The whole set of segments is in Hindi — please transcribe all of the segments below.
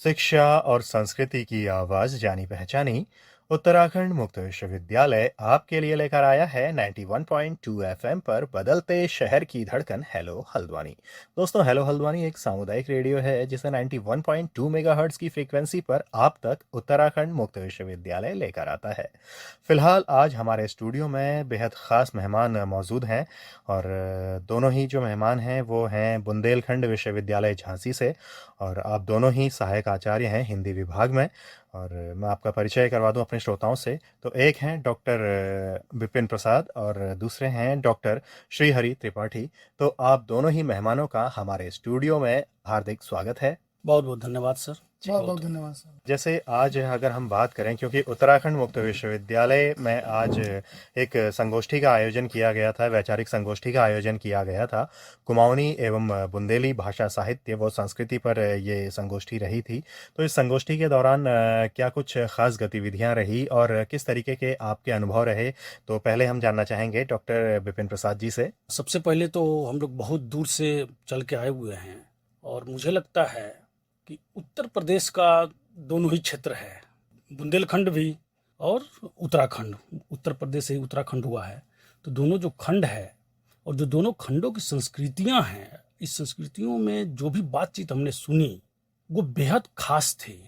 शिक्षा और संस्कृति की आवाज जानी पहचानी उत्तराखंड मुक्त विश्वविद्यालय आपके लिए लेकर आया है 91.2 एफएम पर बदलते शहर की धड़कन हेलो हल्द्वानी। दोस्तों, हेलो हल्द्वानी एक सामुदायिक रेडियो है जिसे 91.2 मेगाहर्ट्ज की फ्रीक्वेंसी पर आप तक उत्तराखंड मुक्त विश्वविद्यालय लेकर आता है। फिलहाल आज हमारे स्टूडियो में बेहद ख़ास मेहमान मौजूद हैं और दोनों ही जो मेहमान हैं वो हैं बुंदेलखंड विश्वविद्यालय झांसी से और आप दोनों ही सहायक आचार्य हैं हिंदी विभाग में। और मैं आपका परिचय करवा दूं अपने श्रोताओं से, तो एक हैं डॉक्टर विपिन प्रसाद और दूसरे हैं डॉक्टर श्रीहरि त्रिपाठी। तो आप दोनों ही मेहमानों का हमारे स्टूडियो में हार्दिक स्वागत है। बहुत बहुत धन्यवाद सर। बहुत बहुत धन्यवाद सर। जैसे आज अगर हम बात करें, क्योंकि उत्तराखंड मुक्त विश्वविद्यालय में आज एक संगोष्ठी का आयोजन किया गया था, वैचारिक संगोष्ठी का आयोजन किया गया था। कुमाऊनी एवं बुंदेली भाषा साहित्य व संस्कृति पर ये संगोष्ठी रही थी। तो इस संगोष्ठी के दौरान क्या कुछ खास गतिविधियां रही और किस तरीके के आपके अनुभव रहे, तो पहले हम जानना चाहेंगे डॉक्टर विपिन प्रसाद जी से। सबसे पहले तो हम लोग बहुत दूर से चल के आए हुए हैं और मुझे लगता है कि उत्तर प्रदेश का दोनों ही क्षेत्र है, बुंदेलखंड भी और उत्तराखंड। उत्तर प्रदेश से ही उत्तराखंड हुआ है, तो दोनों जो खंड है और जो दोनों खंडों की संस्कृतियां हैं, इस संस्कृतियों में जो भी बातचीत हमने सुनी वो बेहद खास थी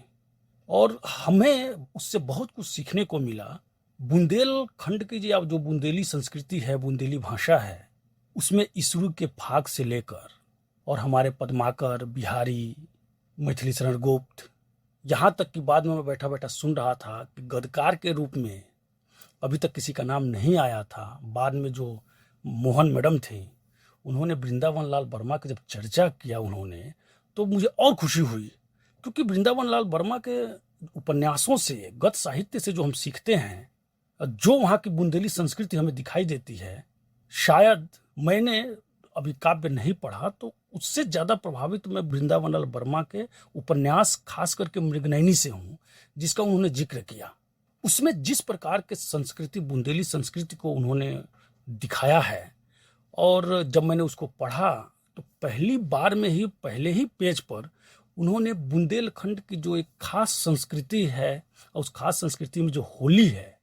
और हमें उससे बहुत कुछ सीखने को मिला। बुंदेलखंड की जो बुंदेली संस्कृति है, बुंदेली भाषा है, उसमें ईसुर के फाग से लेकर और हमारे पद्माकर, बिहारी, मैथिली शरण गुप्त, यहाँ तक कि बाद में मैं बैठा बैठा सुन रहा था कि गदकार के रूप में अभी तक किसी का नाम नहीं आया था। बाद में जो मोहन मैडम थे, उन्होंने वृंदावन लाल वर्मा की जब चर्चा किया उन्होंने, तो मुझे और खुशी हुई, क्योंकि वृंदावन लाल वर्मा के उपन्यासों से, गद्य साहित्य से जो हम सीखते हैं, जो वहाँ की बुंदेली संस्कृति हमें दिखाई देती है, शायद मैंने अभी काव्य नहीं पढ़ा तो उससे ज़्यादा प्रभावित मैं वृंदावन लाल वर्मा के उपन्यास खास करके मृगनयनी से हूँ, जिसका उन्होंने जिक्र किया। उसमें जिस प्रकार के संस्कृति, बुंदेली संस्कृति को उन्होंने दिखाया है, और जब मैंने उसको पढ़ा तो पहली बार में ही पहले ही पेज पर उन्होंने बुंदेलखंड की जो एक खास संस्कृति है और उस खास संस्कृति में जो होली है,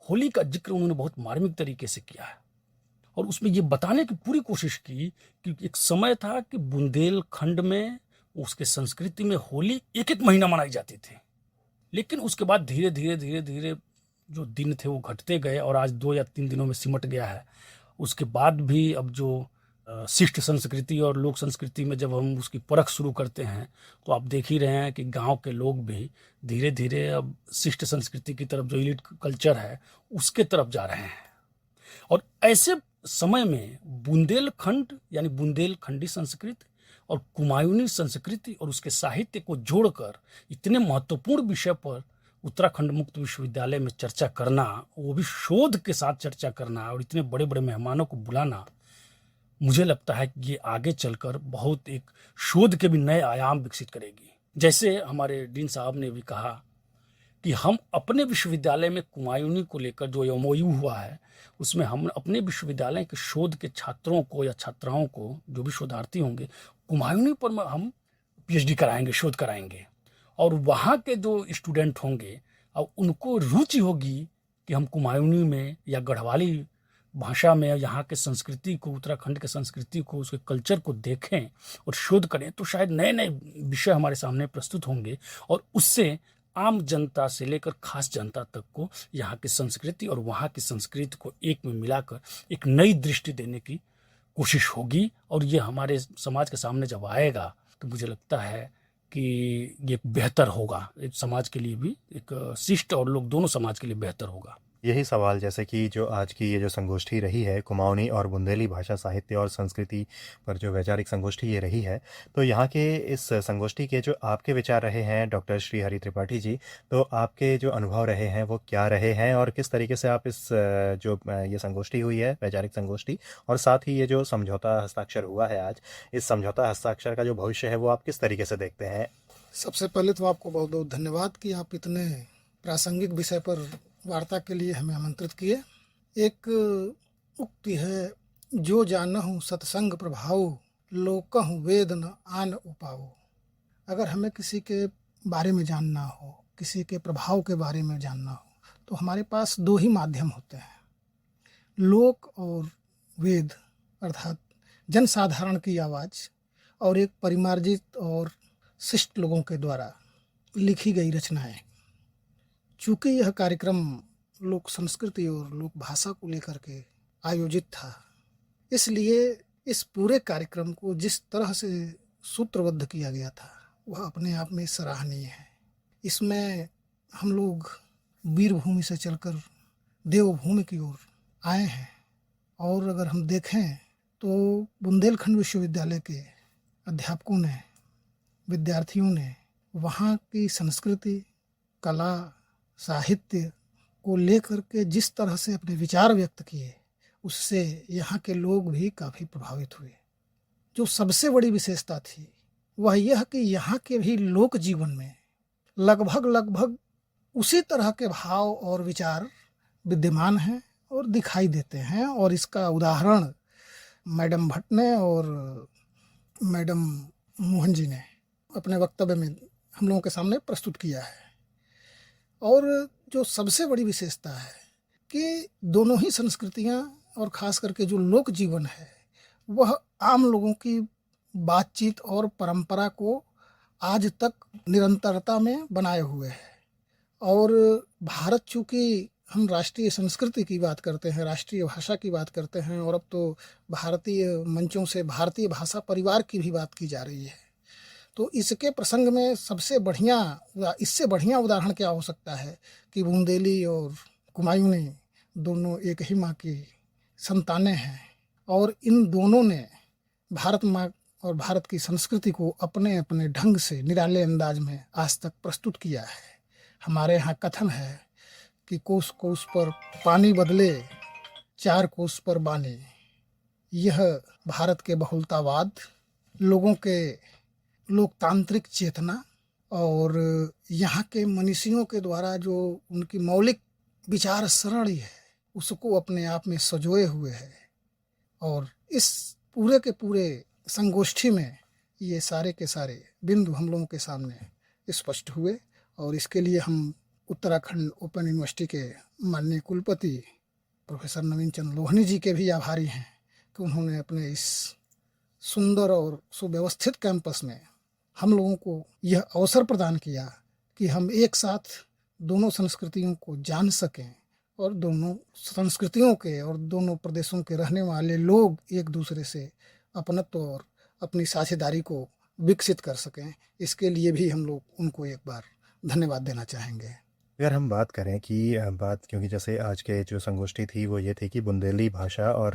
होली का जिक्र उन्होंने बहुत मार्मिक तरीके से किया है और उसमें ये बताने की पूरी कोशिश की कि एक समय था कि बुंदेलखंड में, उसके संस्कृति में होली एक एक महीना मनाई जाती थी, लेकिन उसके बाद धीरे धीरे धीरे धीरे जो दिन थे वो घटते गए और आज 2 या 3 दिनों में सिमट गया है। उसके बाद भी अब जो शिष्ट संस्कृति और लोक संस्कृति में जब हम उसकी परख शुरू करते हैं, तो आप देख ही रहे हैं कि गांव के लोग भी धीरे धीरे अब शिष्ट संस्कृति की तरफ, जो एलीट कल्चर है, उसके तरफ जा रहे हैं। और ऐसे समय में बुंदेलखंड यानी बुंदेलखंडी संस्कृति और कुमायूनी संस्कृति और उसके साहित्य को जोड़कर इतने महत्वपूर्ण विषय पर उत्तराखंड मुक्त विश्वविद्यालय में चर्चा करना, वो भी शोध के साथ चर्चा करना और इतने बड़े बड़े मेहमानों को बुलाना, मुझे लगता है कि ये आगे चलकर बहुत एक शोध के भी नए आयाम विकसित करेगी। जैसे हमारे डीन साहब ने भी कहा कि हम अपने विश्वविद्यालय में कुमायूनी को लेकर जो एमओयू हुआ है, उसमें हम अपने विश्वविद्यालय के शोध के छात्रों को या छात्राओं को, जो भी शोधार्थी होंगे, कुमायूनी पर हम पीएचडी कराएंगे, शोध कराएंगे। और वहाँ के जो स्टूडेंट होंगे और उनको रुचि होगी कि हम कुमायूनी में या गढ़वाली भाषा में यहाँ के संस्कृति को, उत्तराखंड के संस्कृति को, उसके कल्चर को देखें और शोध करें, तो शायद नए नए विषय हमारे सामने प्रस्तुत होंगे और उससे आम जनता से लेकर खास जनता तक को यहाँ की संस्कृति और वहाँ की संस्कृति को एक में मिलाकर एक नई दृष्टि देने की कोशिश होगी। और ये हमारे समाज के सामने जब आएगा तो मुझे लगता है कि ये बेहतर होगा, एक समाज के लिए भी, एक शिष्ट और लोग दोनों समाज के लिए बेहतर होगा। यही सवाल, जैसे कि जो आज की ये जो संगोष्ठी रही है, कुमाऊनी और बुंदेली भाषा साहित्य और संस्कृति पर जो वैचारिक संगोष्ठी ये रही है, तो यहाँ के इस संगोष्ठी के जो आपके विचार रहे हैं डॉक्टर श्रीहरि त्रिपाठी जी, तो आपके जो अनुभव रहे हैं वो क्या रहे हैं और किस तरीके से आप इस जो ये संगोष्ठी हुई है, वैचारिक संगोष्ठी, और साथ ही ये जो समझौता हस्ताक्षर हुआ है आज, इस समझौता हस्ताक्षर का जो भविष्य है वो आप किस तरीके से देखते हैं? सबसे पहले तो आपको बहुत बहुत धन्यवाद कि आप इतने प्रासंगिक विषय पर वार्ता के लिए हमें आमंत्रित किए। एक उक्ति है, जो जानहु सत्संग प्रभाव, लोकहु वेद न आन उपाओ। अगर हमें किसी के बारे में जानना हो, किसी के प्रभाव के बारे में जानना हो, तो हमारे पास दो ही माध्यम होते हैं, लोक और वेद, अर्थात जनसाधारण की आवाज़, और एक परिमार्जित और शिष्ट लोगों के द्वारा लिखी गई रचनाएं। चूँकि यह कार्यक्रम लोक संस्कृति और लोक भाषा को लेकर के आयोजित था, इसलिए इस पूरे कार्यक्रम को जिस तरह से सूत्रबद्ध किया गया था वह अपने आप में सराहनीय है। इसमें हम लोग वीरभूमि से चलकर देवभूमि की ओर आए हैं, और अगर हम देखें तो बुंदेलखंड विश्वविद्यालय के अध्यापकों ने, विद्यार्थियों ने वहाँ की संस्कृति, कला, साहित्य को लेकर के जिस तरह से अपने विचार व्यक्त किए, उससे यहाँ के लोग भी काफ़ी प्रभावित हुए। जो सबसे बड़ी विशेषता थी वह यह कि यहाँ के भी लोक जीवन में लगभग उसी तरह के भाव और विचार विद्यमान हैं और दिखाई देते हैं, और इसका उदाहरण मैडम भट्ट ने और मैडम मोहन जी ने अपने वक्तव्य में हम लोगों के सामने प्रस्तुत किया है। और जो सबसे बड़ी विशेषता है कि दोनों ही संस्कृतियाँ और ख़ास करके जो लोक जीवन है वह आम लोगों की बातचीत और परंपरा को आज तक निरंतरता में बनाए हुए है। और भारत, चूँकि हम राष्ट्रीय संस्कृति की बात करते हैं, राष्ट्रीय भाषा की बात करते हैं, और अब तो भारतीय मंचों से भारतीय भाषा परिवार की भी बात की जा रही है, तो इसके प्रसंग में इससे बढ़िया उदाहरण क्या हो सकता है कि बूंदेली और कुमायूनी दोनों एक ही माँ की संतानें हैं, और इन दोनों ने भारत माँ और भारत की संस्कृति को अपने अपने ढंग से निराले अंदाज में आज तक प्रस्तुत किया है। हमारे यहाँ कथन है कि कोस कोस पर पानी बदले, 4 कोस पर बानी। यह भारत के बहुलतावाद, लोगों के लोकतांत्रिक चेतना और यहाँ के मनीषियों के द्वारा जो उनकी मौलिक विचार सरणी है उसको अपने आप में सजोए हुए है। और इस पूरे के पूरे संगोष्ठी में ये सारे के सारे बिंदु हम लोगों के सामने स्पष्ट हुए, और इसके लिए हम उत्तराखंड ओपन यूनिवर्सिटी के माननीय कुलपति प्रोफेसर नवीन चंद्र लोहनी जी के भी आभारी हैं कि उन्होंने अपने इस सुंदर और सुव्यवस्थित कैंपस में हम लोगों को यह अवसर प्रदान किया कि हम एक साथ दोनों संस्कृतियों को जान सकें, और दोनों संस्कृतियों के और दोनों प्रदेशों के रहने वाले लोग एक दूसरे से अपनत्व और अपनी साझेदारी को विकसित कर सकें। इसके लिए भी हम लोग उनको एक बार धन्यवाद देना चाहेंगे। अगर हम बात करें कि क्योंकि जैसे आज के जो संगोष्ठी थी वो ये थी कि बुंदेली भाषा और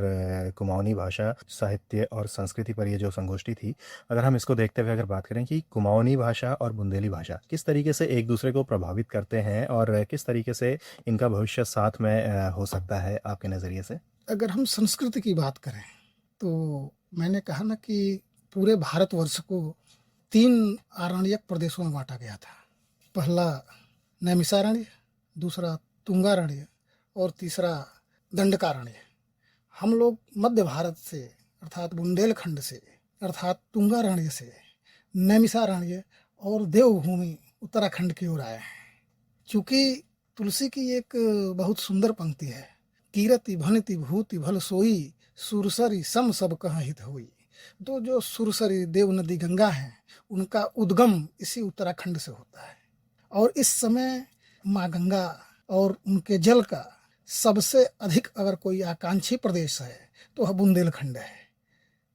कुमाऊनी भाषा, साहित्य और संस्कृति पर ये जो संगोष्ठी थी, अगर हम इसको देखते हुए अगर बात करें कि कुमाऊनी भाषा और बुंदेली भाषा किस तरीके से एक दूसरे को प्रभावित करते हैं और किस तरीके से इनका भविष्य साथ में हो सकता है आपके नज़रिए से? अगर हम संस्कृति की बात करें तो मैंने कहा ना कि पूरे भारतवर्ष को 3 आरण्यक प्रदेशों में बांटा गया था। पहला नैमिषारण्य, दूसरा तुंगारण्य और तीसरा दंडकारण्य। हम लोग मध्य भारत से अर्थात बुंदेलखंड से अर्थात तुंगारण्य से नैमिषारण्य और देवभूमि उत्तराखंड की ओर आए हैं। चूँकि तुलसी की एक बहुत सुंदर पंक्ति है, कीरति भनति भूति भल सोई, सुरसरी सम सब कहाँ हित हुई। तो जो सुरसरी देव नदी गंगा है उनका उद्गम इसी उत्तराखंड से होता है, और इस समय माँ गंगा और उनके जल का सबसे अधिक अगर कोई आकांक्षी प्रदेश है तो वह बुंदेलखंड है।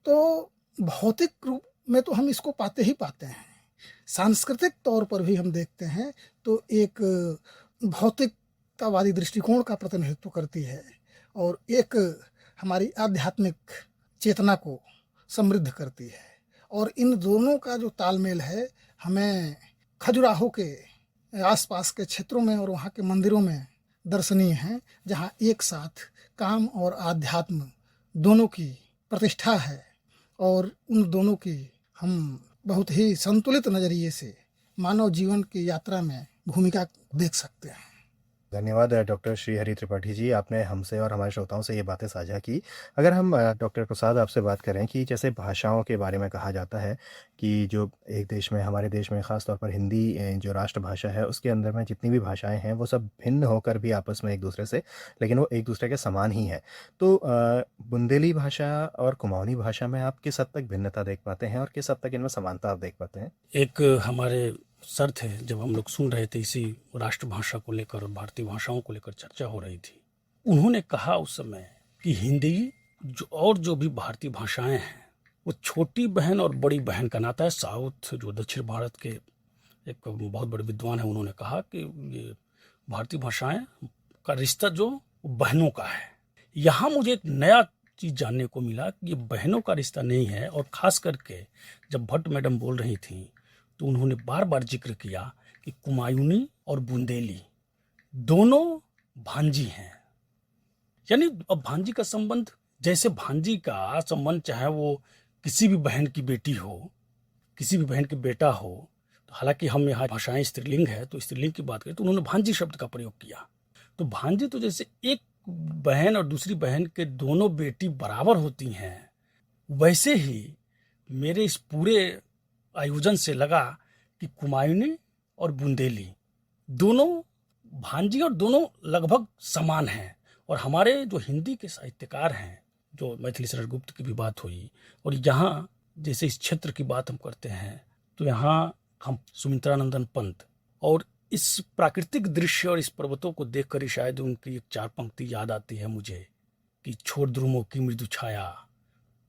तो भौतिक रूप में तो हम इसको पाते ही पाते हैं, सांस्कृतिक तौर पर भी हम देखते हैं तो एक भौतिकतावादी दृष्टिकोण का प्रतिनिधित्व करती है, और एक हमारी आध्यात्मिक चेतना को समृद्ध करती है। और इन दोनों का जो तालमेल है हमें खजुराहो के आसपास के क्षेत्रों में और वहाँ के मंदिरों में दर्शनीय है, जहाँ एक साथ काम और आध्यात्म दोनों की प्रतिष्ठा है, और उन दोनों की हम बहुत ही संतुलित नज़रिए से मानव जीवन की यात्रा में भूमिका देख सकते हैं। धन्यवाद डॉक्टर श्री हरि त्रिपाठी जी, आपने हमसे और हमारे श्रोताओं से ये बातें साझा की। अगर हम डॉक्टर प्रसाद आपसे बात करें कि जैसे भाषाओं के बारे में कहा जाता है कि जो एक देश में, हमारे देश में ख़ास तौर पर हिंदी जो राष्ट्रभाषा है, उसके अंदर में जितनी भी भाषाएँ हैं, वो सब भिन्न होकर भी आपस में एक-दूसरे से, लेकिन वो एक-दूसरे के समान ही हैं। तो बुंदेली भाषा और कुमाऊनी भाषा में आप किस हद तक भिन्नता देख पाते हैं और किस हद तक इनमें समानता आप देख पाते हैं? एक हमारे सर थे, जब हम लोग सुन रहे थे इसी राष्ट्रभाषा को लेकर और भारतीय भाषाओं को लेकर चर्चा हो रही थी, उन्होंने कहा उस समय कि हिंदी जो भी भारतीय भाषाएं हैं वो छोटी बहन और बड़ी बहन का नाता है। साउथ जो दक्षिण भारत के एक बहुत बड़े विद्वान हैं, उन्होंने कहा कि ये भारतीय भाषाएं का रिश्ता जो बहनों का है। यहाँ मुझे एक नया चीज़ जानने को मिला कि ये बहनों का रिश्ता नहीं है, और ख़ास करके जब भट्ट मैडम बोल रही थी तो उन्होंने बार बार जिक्र किया कि कुमायूनी और बुंदेली दोनों भांजी हैं। यानी अब भांजी का संबंध, जैसे भांजी का संबंध चाहे वो किसी भी बहन की बेटी हो, किसी भी बहन के बेटा हो, तो हालांकि हम यहाँ भाषाएं स्त्रीलिंग है तो स्त्रीलिंग की बात करें तो उन्होंने भांजी शब्द का प्रयोग किया। तो भांजी तो जैसे एक बहन और दूसरी बहन के दोनों बेटी बराबर होती हैं, वैसे ही मेरे इस पूरे आयोजन से लगा कि कुमायूनी और बुंदेली दोनों भांजी और दोनों लगभग समान हैं। और हमारे जो हिंदी के साहित्यकार हैं, जो मैथिली शरण गुप्त की भी बात हुई, और यहाँ जैसे इस क्षेत्र की बात हम करते हैं तो यहाँ हम सुमित्रानंदन पंत, और इस प्राकृतिक दृश्य और इस पर्वतों को देखकर ही शायद उनकी एक 4 पंक्ति याद आती है मुझे कि छोड़ द्रुमों की मृदु छाया,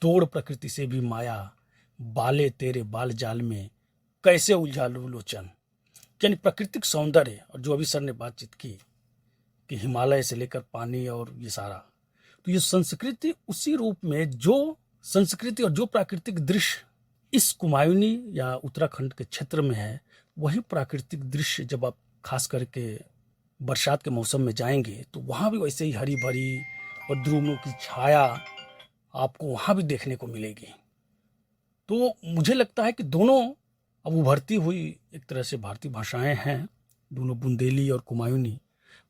तोड़ प्रकृति से भी माया, बाले तेरे बाल जाल में कैसे उलझालू लोचन। यानी प्राकृतिक सौंदर्य, और जो अभी सर ने बातचीत की कि हिमालय से लेकर पानी और ये सारा, तो ये संस्कृति उसी रूप में, जो संस्कृति और जो प्राकृतिक दृश्य इस कुमायूनी या उत्तराखंड के क्षेत्र में है, वही प्राकृतिक दृश्य जब आप खास करके बरसात के मौसम में जाएंगे तो वहाँ भी वैसे ही हरी भरी और द्रुमों की छाया आपको वहाँ भी देखने को मिलेगी। तो मुझे लगता है कि दोनों अब उभरती हुई एक तरह से भारतीय भाषाएं हैं, दोनों बुंदेली और कुमायूनी,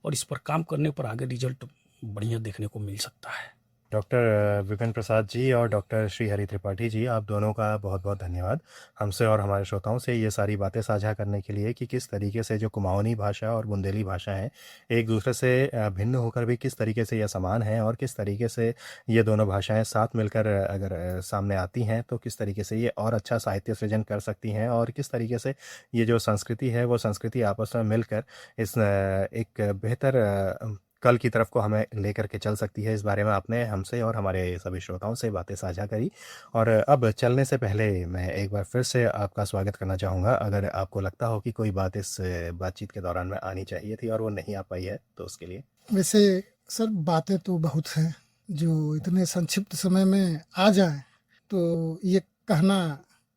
और इस पर काम करने पर आगे रिजल्ट बढ़िया देखने को मिल सकता है। डॉक्टर विपिन प्रसाद जी और डॉक्टर श्री हरि त्रिपाठी जी, आप दोनों का बहुत बहुत धन्यवाद हमसे और हमारे श्रोताओं से ये सारी बातें साझा करने के लिए कि किस तरीके से जो कुमाऊनी भाषा और बुंदेली भाषा है एक दूसरे से भिन्न होकर भी किस तरीके से ये समान हैं, और किस तरीके से ये दोनों भाषाएं साथ मिलकर अगर सामने आती हैं तो किस तरीके से ये और अच्छा साहित्य सृजन कर सकती हैं, और किस तरीके से ये जो संस्कृति है वो संस्कृति आपस में मिलकर इस एक बेहतर कल की तरफ को हमें लेकर के चल सकती है। इस बारे में आपने हमसे और हमारे सभी श्रोताओं से बातें साझा करी। और अब चलने से पहले मैं एक बार फिर से आपका स्वागत करना चाहूँगा। अगर आपको लगता हो कि कोई बात इस बातचीत के दौरान में आनी चाहिए थी और वो नहीं आ पाई है तो उसके लिए। वैसे सर बातें तो बहुत हैं, जो इतने संक्षिप्त समय में आ जाए तो ये कहना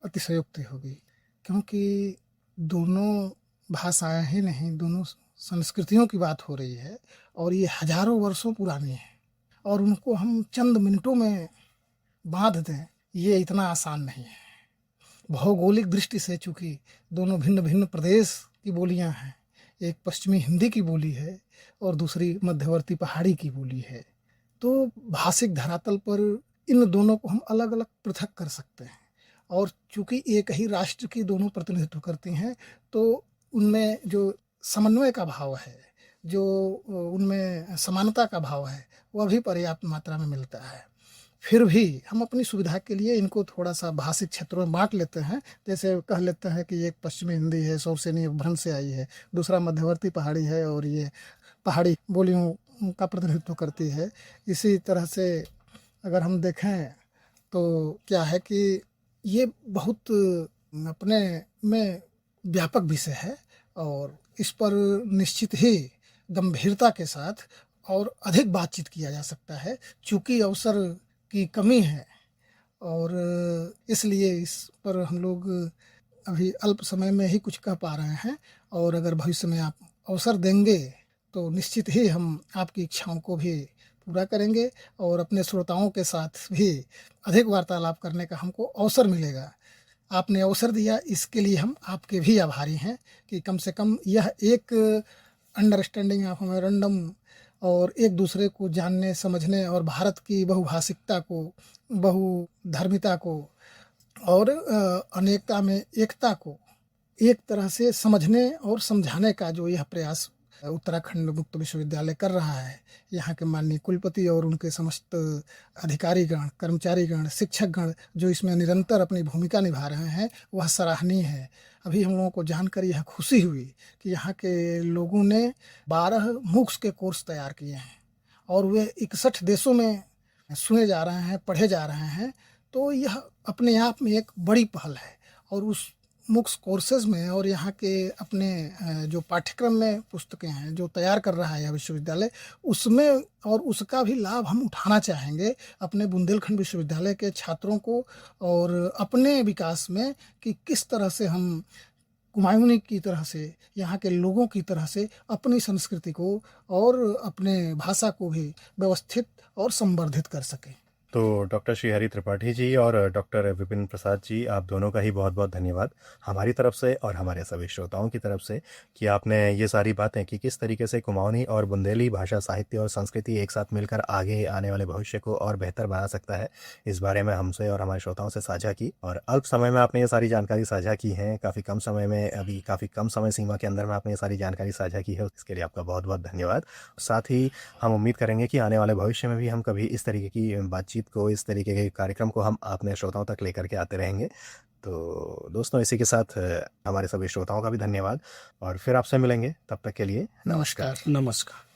अतिशयोक्ति होगी, क्योंकि दोनों भाषाएं ही नहीं, दोनों संस्कृतियों की बात हो रही है, और ये हजारों वर्षों पुरानी है, और उनको हम चंद मिनटों में बांध दें ये इतना आसान नहीं है। भौगोलिक दृष्टि से चूँकि दोनों भिन्न भिन्न प्रदेश की बोलियां हैं, एक पश्चिमी हिंदी की बोली है और दूसरी मध्यवर्ती पहाड़ी की बोली है, तो भाषिक धरातल पर इन दोनों को हम अलग अलग पृथक कर सकते हैं। और चूँकि एक ही राष्ट्र की दोनों प्रतिनिधित्व करती हैं, तो उनमें जो समन्वय का भाव है, जो उनमें समानता का भाव है, वह भी पर्याप्त मात्रा में मिलता है। फिर भी हम अपनी सुविधा के लिए इनको थोड़ा सा भाषिक क्षेत्रों में बांट लेते हैं। जैसे कह लेते हैं कि एक पश्चिमी हिंदी है, सौरसेनी भ्रम से आई है, दूसरा मध्यवर्ती पहाड़ी है और ये पहाड़ी बोलियों का प्रतिनिधित्व करती है। इसी तरह से अगर हम देखें तो क्या है कि ये बहुत अपने में व्यापक विषय है, और इस पर निश्चित ही गंभीरता के साथ और अधिक बातचीत किया जा सकता है। चूँकि अवसर की कमी है और इसलिए इस पर हम लोग अभी अल्प समय में ही कुछ कह पा रहे हैं, और अगर भविष्य में आप अवसर देंगे तो निश्चित ही हम आपकी इच्छाओं को भी पूरा करेंगे और अपने श्रोताओं के साथ भी अधिक वार्तालाप करने का हमको अवसर मिलेगा। आपने अवसर दिया, इसके लिए हम आपके भी आभारी हैं कि कम से कम यह एक अंडरस्टैंडिंग ऑफ मेमोरेंडम और एक दूसरे को जानने समझने और भारत की बहुभाषिकता को, बहुधर्मिता को और अनेकता में एकता को एक तरह से समझने और समझाने का जो यह प्रयास उत्तराखंड मुक्त विश्वविद्यालय कर रहा है, यहाँ के माननीय कुलपति और उनके समस्त अधिकारीगण, कर्मचारीगण, शिक्षकगण जो इसमें निरंतर अपनी भूमिका निभा रहे हैं, वह सराहनीय है। अभी हम लोगों को जानकर यह खुशी हुई कि यहाँ के लोगों ने 12 मूक्स के कोर्स तैयार किए हैं और वे 61 देशों में सुने जा रहे हैं, पढ़े जा रहे हैं। तो यह अपने आप में एक बड़ी पहल है और उस मुक्स कोर्सेज में और यहाँ के अपने जो पाठ्यक्रम में पुस्तकें हैं जो तैयार कर रहा है यह विश्वविद्यालय, उसमें और उसका भी लाभ हम उठाना चाहेंगे अपने बुंदेलखंड विश्वविद्यालय के छात्रों को और अपने विकास में कि किस तरह से हम कुमायूनी की तरह से, यहाँ के लोगों की तरह से अपनी संस्कृति को और अपने भाषा को भी व्यवस्थित और संवर्धित कर सकें। तो डॉक्टर श्री हरि त्रिपाठी जी और डॉक्टर विपिन प्रसाद जी, आप दोनों का ही बहुत बहुत धन्यवाद हमारी तरफ से और हमारे सभी श्रोताओं की तरफ से कि आपने ये सारी बातें कि किस तरीके से कुमाऊनी और बुंदेली भाषा, साहित्य और संस्कृति एक साथ मिलकर आगे आने वाले भविष्य को और बेहतर बना सकता है, इस बारे में हमसे और हमारे श्रोताओं से साझा की। और अल्प समय में आपने ये सारी जानकारी साझा की है, काफ़ी कम समय में, अभी काफ़ी कम समय सीमा के अंदर में आपने ये सारी जानकारी साझा की है, इसके लिए आपका बहुत बहुत धन्यवाद। साथ ही हम उम्मीद करेंगे कि आने वाले भविष्य में भी हम कभी इस तरीके की बातचीत को, इस तरीके के कार्यक्रम को हम अपने श्रोताओं तक लेकर के आते रहेंगे। तो दोस्तों, इसी के साथ हमारे सभी श्रोताओं का भी धन्यवाद और फिर आपसे मिलेंगे, तब तक के लिए नमस्कार। नमस्कार।